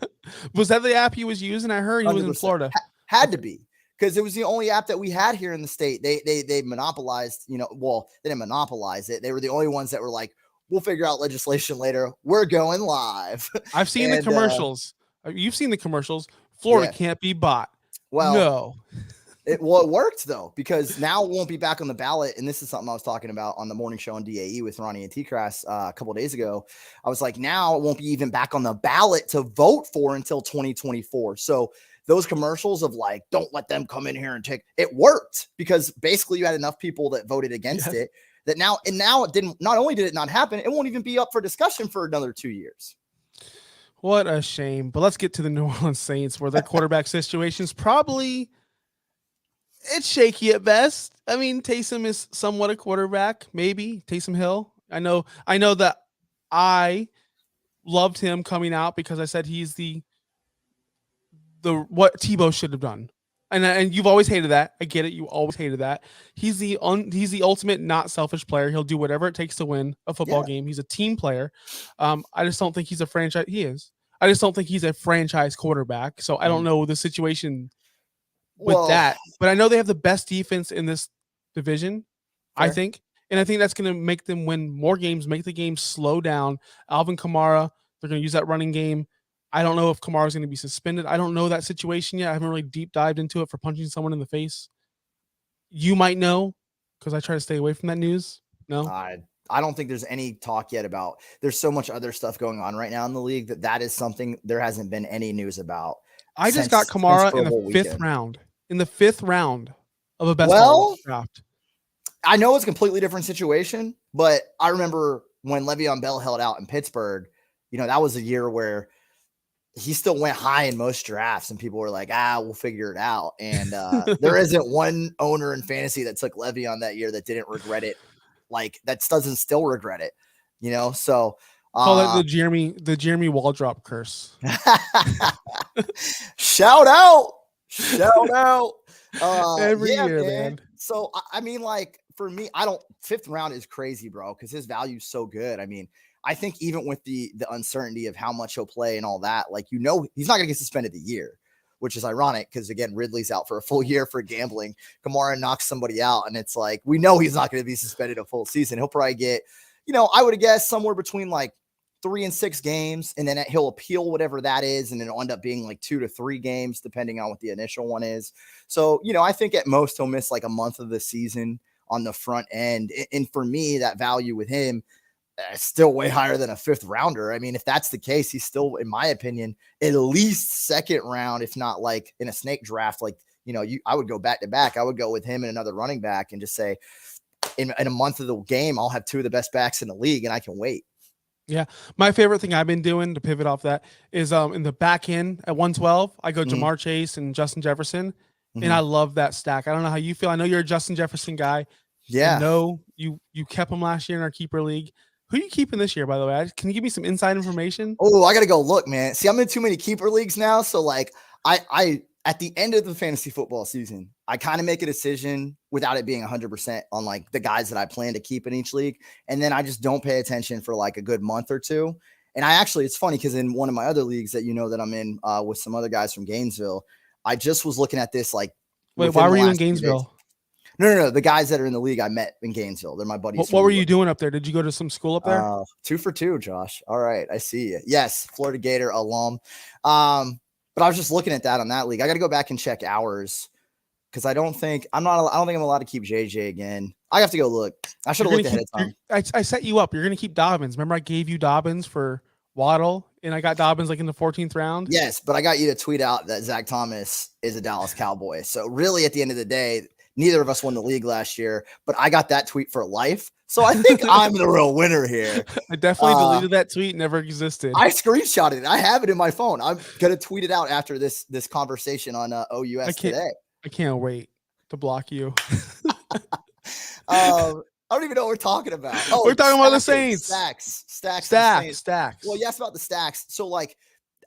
Was that the app he was using? I heard he was in Florida. Had to be, because it was the only app that we had here in the state. They monopolized, well, they didn't monopolize it. They were the only ones that were like, we'll figure out legislation later. We're going live. I've seen the commercials. You've seen the commercials. Florida can't be bought. Well, no. It worked though, because now it won't be back on the ballot. And this is something I was talking about on the morning show on DAE with Ronnie and T-Crass a couple of days ago. I was like, now it won't be even back on the ballot to vote for until 2024. So those commercials of don't let them come in here and take it worked, because basically you had enough people that voted against it that now it didn't. Not only did it not happen, it won't even be up for discussion for another 2 years. What a shame. But let's get to the New Orleans Saints, where their quarterback situation is probably it's shaky at best. I mean, Taysom is somewhat a quarterback, maybe Taysom Hill. I know that I loved him coming out because I said he's the what Tebow should have done. And you've always hated that. I get it. You always hated that. He's the ultimate not selfish player. He'll do whatever it takes to win a football game. He's a team player. I just don't think he's a franchise. He is. I just don't think he's a franchise quarterback. So I don't know the situation with that. But I know they have the best defense in this division, I think. And I think that's going to make them win more games, make the game slow down. Alvin Kamara, they're going to use that running game. I don't know if Kamara is going to be suspended. I don't know that situation yet. I haven't really deep dived into it for punching someone in the face. You might know, because I try to stay away from that news. No, I don't think there's any talk yet about. There's so much other stuff going on right now in the league that is something there hasn't been any news about. I just got Kamara in the fifth round. In the 5th round of a best ball draft. I know it's a completely different situation, but I remember when Le'Veon Bell held out in Pittsburgh. That was a year where he still went high in most drafts, and people were like, we'll figure it out. And there isn't one owner in fantasy that took Le'Veon that year that didn't regret it. That doesn't still regret it, so call it the Jeremy Waldrop curse. Shout out every year, man. So, I mean, for me, 5th round is crazy, bro, because his value is so good. I mean, I think even with the uncertainty of how much he'll play and all that, he's not going to get suspended the year, which is ironic because, again, Ridley's out for a full year for gambling. Kamara knocks somebody out, and it's we know he's not going to be suspended a full season. He'll probably get, I would have guessed somewhere between 3 and 6 games, and then he'll appeal whatever that is, and it'll end up being 2 to 3 games, depending on what the initial one is. So, I think at most he'll miss a month of the season on the front end. And for me, that value with him still way higher than a 5th rounder. I mean, if that's the case, he's still, in my opinion, at least 2nd round, if not in a snake draft. I would go back to back. I would go with him and another running back and just say, in a month of the game, I'll have 2 of the best backs in the league, and I can wait. Yeah. My favorite thing I've been doing to pivot off that is in the back end at 112, I go Jamar Chase and Justin Jefferson. And I love that stack. I don't know how you feel. I know you're a Justin Jefferson guy. Yeah. I know you kept him last year in our keeper league. Who are you keeping this year, by the way? Can you give me some inside information? Oh, I got to go look, man. See, I'm in too many keeper leagues now. So I at the end of the fantasy football season, I kind of make a decision without it being 100% on the guys that I plan to keep in each league. And then I just don't pay attention for a good month or two. And it's funny because in one of my other leagues that that I'm in with some other guys from Gainesville, I just was looking at this wait, why were you in Gainesville? No. The guys that are in the league I met in Gainesville. They're my buddies. What were you doing up there? Did you go to some school up there? 2 for 2, Josh. All right. I see you. Yes. Florida Gator alum. But I was just looking at that on that league. I got to go back and check hours because I don't think I'm allowed to keep JJ again. I have to go look. I should have looked ahead of time. I set you up. You're going to keep Dobbins. Remember I gave you Dobbins for Waddle and I got Dobbins in the 14th round. Yes. But I got you to tweet out that Zach Thomas is a Dallas Cowboy. So really at the end of the day, neither of us won the league last year, but I got that tweet for life. So I think I'm the real winner here. I definitely deleted that tweet. Never existed. I screenshotted it. I have it in my phone. I'm gonna tweet it out after this conversation on OUS today. I can't wait to block you. I don't even know what we're talking about. Oh, we're talking about the Saints. Stacks. Well, yes, about the stacks. So, like,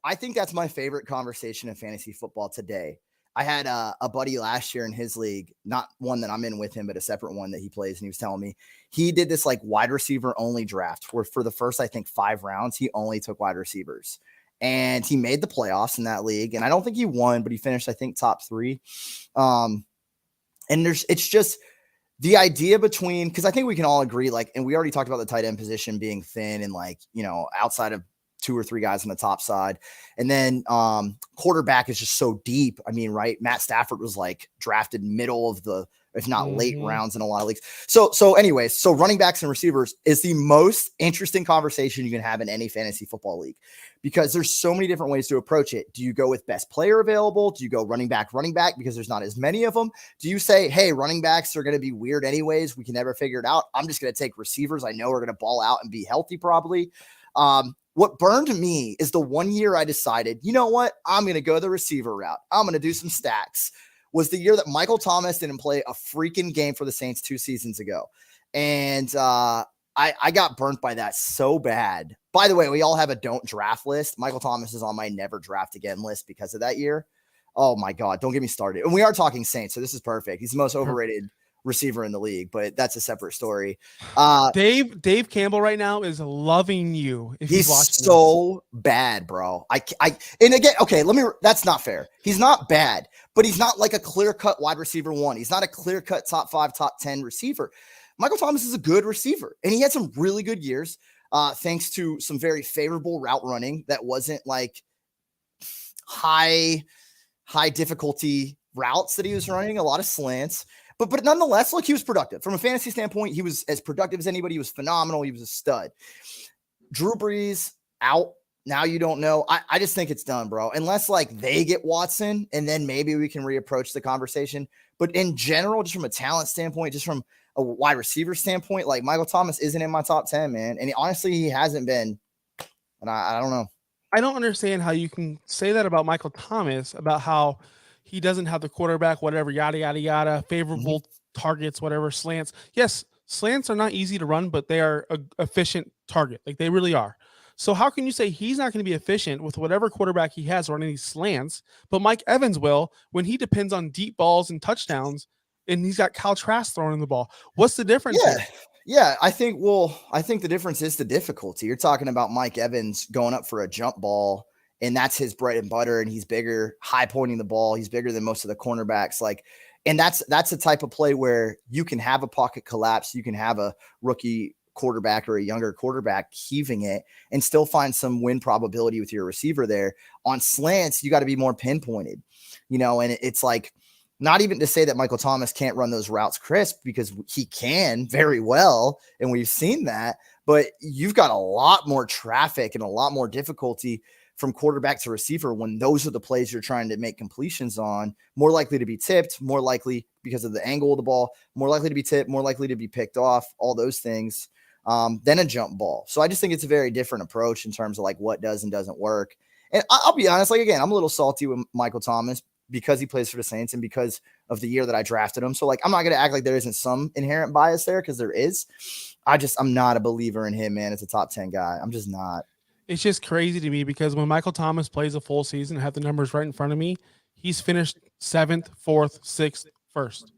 I think that's my favorite conversation in fantasy football today. I had a buddy last year in his league, not one that I'm in with him, but a separate one that he plays. And he was telling me he did this like wide receiver only draft where for the first, I think 5 rounds, he only took wide receivers and he made the playoffs in that league. And I don't think he won, but he finished, I think, top 3. And it's just the idea between, because I think we can all agree, like, and we already talked about the tight end position being thin and like, you know, outside of 2 or 3 guys on the top side. And then quarterback is just so deep. I mean, right. Matt Stafford was like drafted middle of the, if not late rounds in a lot of leagues. So anyways, so running backs and receivers is the most interesting conversation you can have in any fantasy football league because there's so many different ways to approach it. Do you go with best player available? Do you go running back because there's not as many of them? Do you say, hey, running backs are going to be weird anyways. We can never figure it out. I'm just going to take receivers I know are going to ball out and be healthy probably. What burned me is the one year I decided, you know what? I'm going to go the receiver route. I'm going to do some stacks. Was the year that Michael Thomas didn't play a freaking game for the Saints 2 seasons ago. And I got burnt by that so bad. By the way, we all have a don't draft list. Michael Thomas is on my never draft again list because of that year. Oh my God, don't get me started. And we are talking Saints, so this is perfect. He's the most overrated receiver in the league, but that's a separate story. Dave Campbell right now is loving you. If he's so bad, bro. And again, okay, that's not fair. He's not bad, but he's not like a clear-cut wide receiver 1. He's not a clear-cut top 5, top 10 receiver. Michael Thomas is a good receiver, and he had some really good years thanks to some very favorable route running that wasn't like high difficulty routes that he was running, a lot of slants. But nonetheless, look, he was productive. From a fantasy standpoint, he was as productive as anybody. He was phenomenal. He was a stud. Drew Brees out. Now you don't know. I just think it's done, bro. Unless like they get Watson, and then maybe we can reapproach the conversation. But in general, just from a talent standpoint, just from a wide receiver standpoint, like Michael Thomas isn't in my top 10, man. And honestly, he hasn't been. And I don't know. I don't understand how you can say that about Michael Thomas, about how he doesn't have the quarterback, whatever, yada, yada, yada, favorable targets, whatever, slants. Yes, slants are not easy to run, but they are an efficient target. Like they really are. So how can you say he's not going to be efficient with whatever quarterback he has running these slants, but Mike Evans will when he depends on deep balls and touchdowns and he's got Kyle Trask throwing the ball? What's the difference? Yeah, I think the difference is the difficulty. You're talking about Mike Evans going up for a jump ball, and that's his bread and butter, and he's bigger, high pointing the ball. He's bigger than most of the cornerbacks. Like, and that's a type of play where you can have a pocket collapse. You can have a rookie quarterback or a younger quarterback heaving it and still find some win probability with your receiver there. On slants, you got to be more pinpointed, you know, and it's like, not even to say that Michael Thomas can't run those routes crisp, because he can very well, and we've seen that, but you've got a lot more traffic and a lot more difficulty from quarterback to receiver when those are the plays you're trying to make completions on. More likely to be tipped, more likely because of the angle of the ball, more likely to be tipped, more likely to be picked off, all those things, than a jump ball. So I just think it's a very different approach in terms of like what does and doesn't work. And I'll be honest, like, again, I'm a little salty with Michael Thomas because he plays for the Saints and because of the year that I drafted him. So like, I'm not going to act like there isn't some inherent bias there, because there is. I'm not a believer in him, man. It's a top 10 guy. I'm just not. It's just crazy to me because when Michael Thomas plays a full season, I have the numbers right in front of me. He's finished 7th, 4th, 6th, 1st.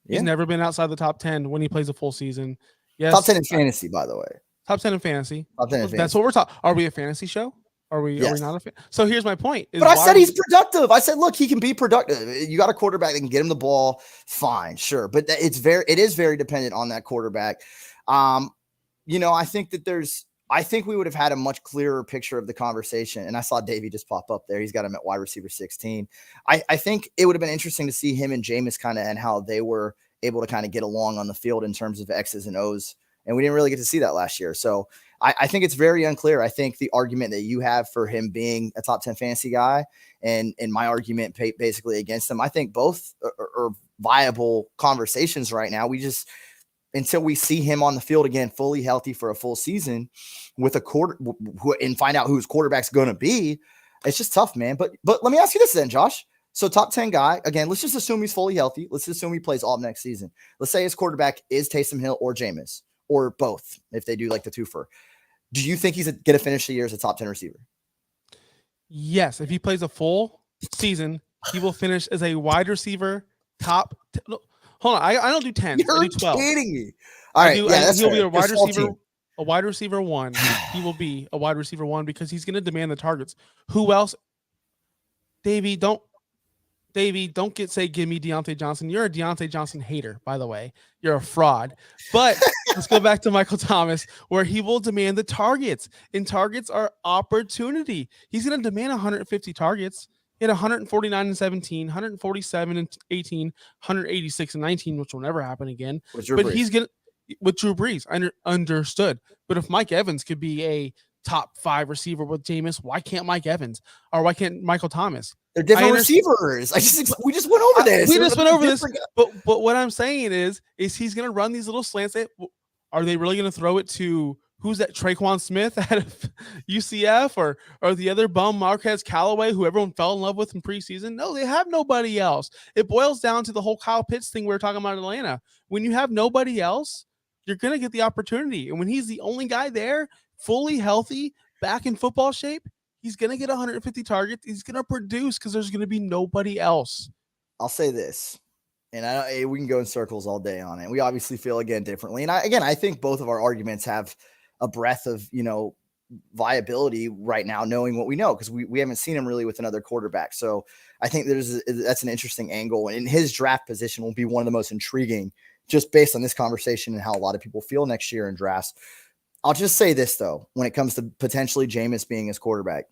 He's never been outside the top 10 when he plays a full season. Yes. Top 10 in fantasy, by the way. Top 10 in fantasy. Top 10 in fantasy. That's what we're talking. Are we a fantasy show? Are we not a fan? So here's my point. But I said he's productive. I said, look, he can be productive. You got a quarterback that can get him the ball. Fine, sure. But it is very dependent on that quarterback. You know, I think we would have had a much clearer picture of the conversation. And I saw Davey just pop up there. He's got him at wide receiver 16. I think it would have been interesting to see him and Jameis kind of, and how they were able to kind of get along on the field in terms of X's and O's. And we didn't really get to see that last year. So I think it's very unclear. I think the argument that you have for him being a top 10 fantasy guy and my argument basically against him, I think both are viable conversations right now. until we see him on the field again, fully healthy for a full season with a quarter and find out who his quarterback's going to be. It's just tough, man. But let me ask you this then, Josh. So top 10 guy, again, let's just assume he's fully healthy. Let's assume he plays all next season. Let's say his quarterback is Taysom Hill or Jameis or both, if they do like the twofer. Do you think he's going to finish the year as a top 10 receiver? Yes. If he plays a full season, he will finish as a wide receiver top. Hold on. I don't do 10. You're I do 12. kidding me. All right. He'll be a wide receiver. A wide receiver 1. He will be a wide receiver 1 because he's going to demand the targets. Who else? Davey, don't give me Deontay Johnson. You're a Deontay Johnson hater, by the way. You're a fraud. But let's go back to Michael Thomas, where he will demand the targets. And targets are opportunity. He's going to demand 150 targets. He had 149 and 17, 147 and 18, 186 and 19, which will never happen again. But he's going to with Drew Brees. I understood. But if Mike Evans could be a top 5 receiver with Jameis, why can't Mike Evans or why can't Michael Thomas? They're different receivers. We just went over this. We just went over this. But what I'm saying is he's going to run these little slants. Are they really going to throw it to who's that? Traquan Smith out of UCF or the other bum Marquez Callaway, who everyone fell in love with in preseason? No, they have nobody else. It boils down to the whole Kyle Pitts thing we were talking about in Atlanta. When you have nobody else, you're going to get the opportunity. And when he's the only guy there, fully healthy, back in football shape, he's going to get 150 targets. He's going to produce because there's going to be nobody else. I'll say this, and we can go in circles all day on it. We obviously feel, again, differently. And I think both of our arguments have a breadth of, viability right now, knowing what we know, because we haven't seen him really with another quarterback. So I think that's an interesting angle. And his draft position will be one of the most intriguing just based on this conversation and how a lot of people feel next year in drafts. I'll just say this, though, when it comes to potentially Jameis being his quarterback.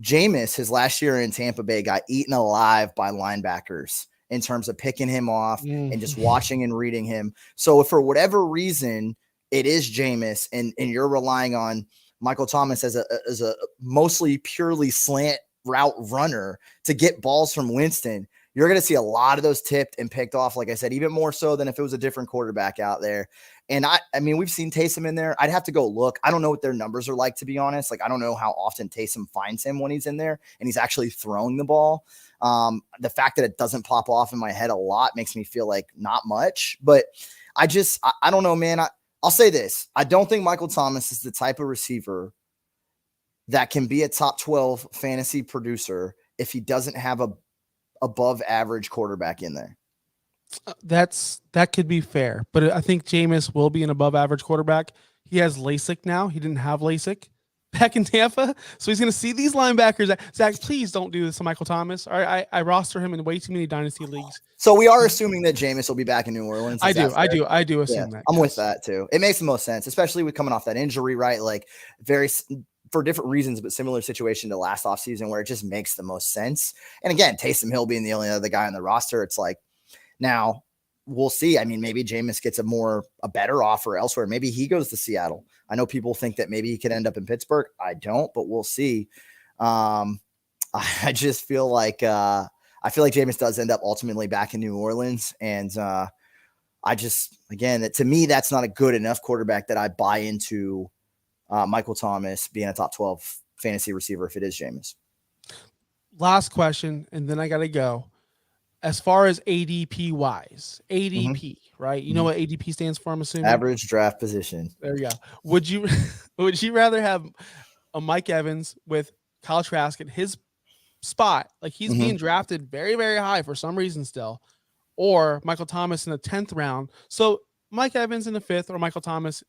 Jameis, his last year in Tampa Bay, got eaten alive by linebackers in terms of picking him off and just watching and reading him. So if for whatever reason it is Jameis and you're relying on Michael Thomas as a mostly purely slant route runner to get balls from Winston, you're going to see a lot of those tipped and picked off, like I said, even more so than if it was a different quarterback out there. And I mean, we've seen Taysom in there. I'd have to go look. I don't know what their numbers are like, to be honest. Like, I don't know how often Taysom finds him when he's in there and he's actually throwing the ball. The fact that it doesn't pop off in my head a lot makes me feel like not much. But I don't know, man. I'll say this. I don't think Michael Thomas is the type of receiver that can be a top 12 fantasy producer if he doesn't have a above average quarterback in there. That could be fair, but I think Jameis will be an above average quarterback. He has LASIK now. He didn't have LASIK back in Tampa, so he's going to see these linebackers. Zach, please don't do this to Michael Thomas. All right, I roster him in way too many dynasty leagues. So we are assuming that Jameis will be back in New Orleans. I do assume that. I'm with that too. It makes the most sense, especially with coming off that injury, right? Like for different reasons, but similar situation to last offseason where it just makes the most sense. And again, Taysom Hill being the only other guy on the roster, it's like, now we'll see. I mean, maybe Jameis gets a better offer elsewhere. Maybe he goes to Seattle. I know people think that maybe he could end up in Pittsburgh. I don't, but we'll see. I just feel like Jameis does end up ultimately back in New Orleans. And to me, that's not a good enough quarterback that I buy into Michael Thomas being a top 12 fantasy receiver if it is Jameis. Last question, and then I got to go. As far as ADP wise, right? You know what ADP stands for, I'm assuming? Average draft position. There we go. Would you rather have a Mike Evans with Kyle Trask at his spot, like he's being drafted very, very high for some reason still, or Michael Thomas in the 10th round? So Mike Evans in the 5th or Michael Thomas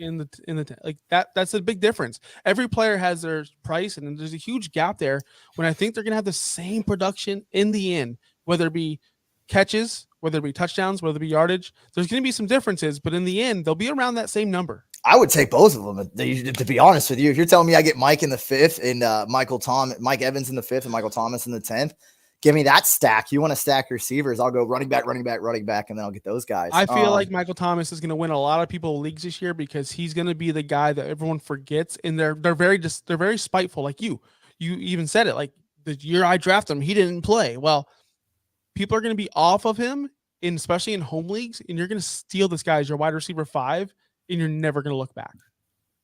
in the like that's a big difference. Every player has their price, and there's a huge gap there when I think they're going to have the same production in the end, whether it be catches, whether it be touchdowns, whether it be yardage. There's going to be some differences, but in the end, they'll be around that same number. I would take both of them, to be honest with you. If you're telling me I get Mike in the 5th and Mike Evans in the 5th and Michael Thomas in the 10th, give me that stack. You want to stack receivers, I'll go running back, and then I'll get those guys. I feel like Michael Thomas is going to win a lot of people leagues this year because he's going to be the guy that everyone forgets, and they're very spiteful. Like you even said it, like the year I drafted him, he didn't play. Well, people are going to be off of him especially in home leagues, and you're going to steal this guy as your wide receiver 5, and you're never going to look back.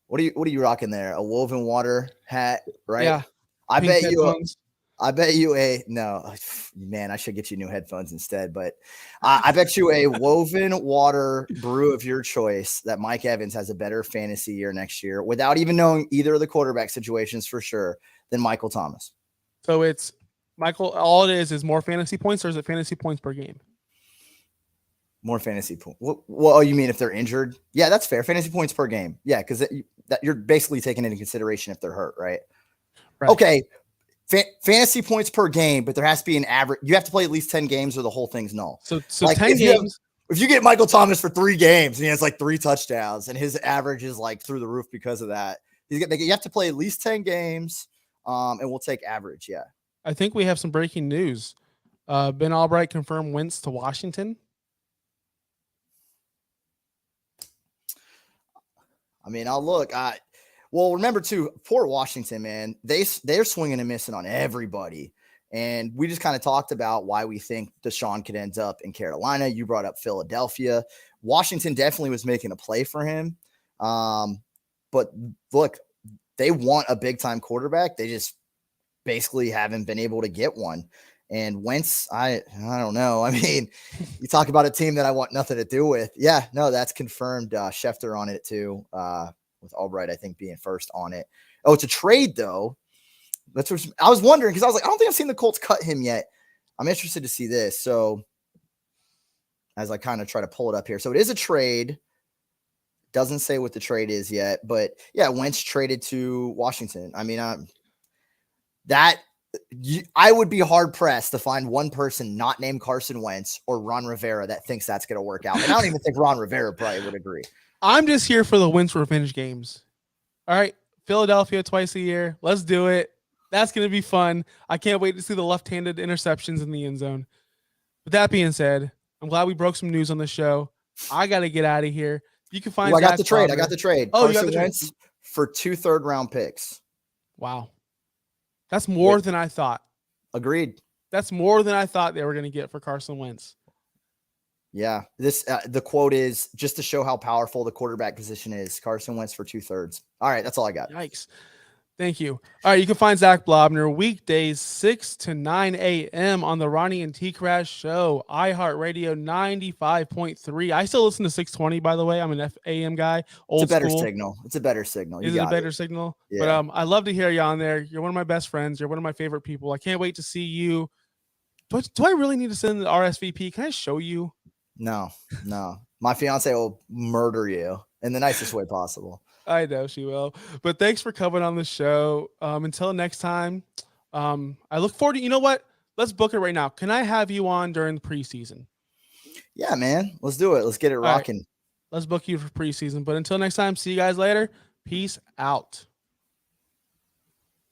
What are you rocking there? A woven water hat, right? Yeah. I Pink bet you. headphones. No, man, I should get you new headphones instead. But I bet you a woven water brew of your choice that Mike Evans has a better fantasy year next year without even knowing either of the quarterback situations for sure than Michael Thomas. So it's Michael. All it is more fantasy points, or is it fantasy points per game? More fantasy points. Well, you mean if they're injured? Yeah, that's fair. Fantasy points per game. Yeah, because you're basically taking into consideration if they're hurt, right? Okay. Fantasy points per game, but there has to be an average. You have to play at least 10 games or the whole thing's null. So like 10 games. If you get Michael Thomas for 3 games and he has like 3 touchdowns and his average is like through the roof because of that, you have to play at least 10 games, and we'll take average. Yeah. I think we have some breaking news. Ben Albright confirmed Wentz to Washington. I mean, I'll look. Well, remember too, poor Washington, man. They're swinging and missing on everybody. And we just kind of talked about why we think Deshaun could end up in Carolina. You brought up Philadelphia. Washington definitely was making a play for him. But look, they want a big time quarterback. They just basically haven't been able to get one. And Wentz, I don't know. I mean, you talk about a team that I want nothing to do with. Yeah, no, that's confirmed. Schefter on it too. With Albright, I think, being first on it. Oh, it's a trade, though. That's what I was wondering, because I was like, I don't think I've seen the Colts cut him yet. I'm interested to see this. So as I kind of try to pull it up here. So it is a trade. Doesn't say what the trade is yet. But, yeah, Wentz traded to Washington. I mean, I would be hard-pressed to find one person not named Carson Wentz or Ron Rivera that thinks that's going to work out. And I don't even think Ron Rivera probably would agree. I'm just here for the Wentz revenge games. All right, Philadelphia twice a year. Let's do it. That's going to be fun. I can't wait to see the left-handed interceptions in the end zone. With that being said, I'm glad we broke some news on the show. I got to get out of here. You can find. I got the trade. Oh, Carson you got the Wentz trade for 2 third-round picks. Wow, that's more than I thought. Agreed. That's more than I thought they were going to get for Carson Wentz. Yeah, the quote is, just to show how powerful the quarterback position is, Carson Wentz for 2/3. All right, that's all I got. Yikes. Thank you. All right, you can find Zac Blobner weekdays 6 to 9 a.m. on the Ronnie and T Crash Show, iHeartRadio 95.3. I still listen to 620, by the way. I'm an AM guy. It's a better signal. Is it a better signal? Yeah. But I love to hear you on there. You're one of my best friends. You're one of my favorite people. I can't wait to see you. Do I really need to send the RSVP? Can I show you? No. My fiance will murder you in the nicest way possible. I know she will. But thanks for coming on the show. Until next time, I look forward to, you know what? Let's book it right now. Can I have you on during the preseason? Yeah, man. Let's do it. Let's get it rocking. Right. Let's book you for preseason. But until next time, see you guys later. Peace out.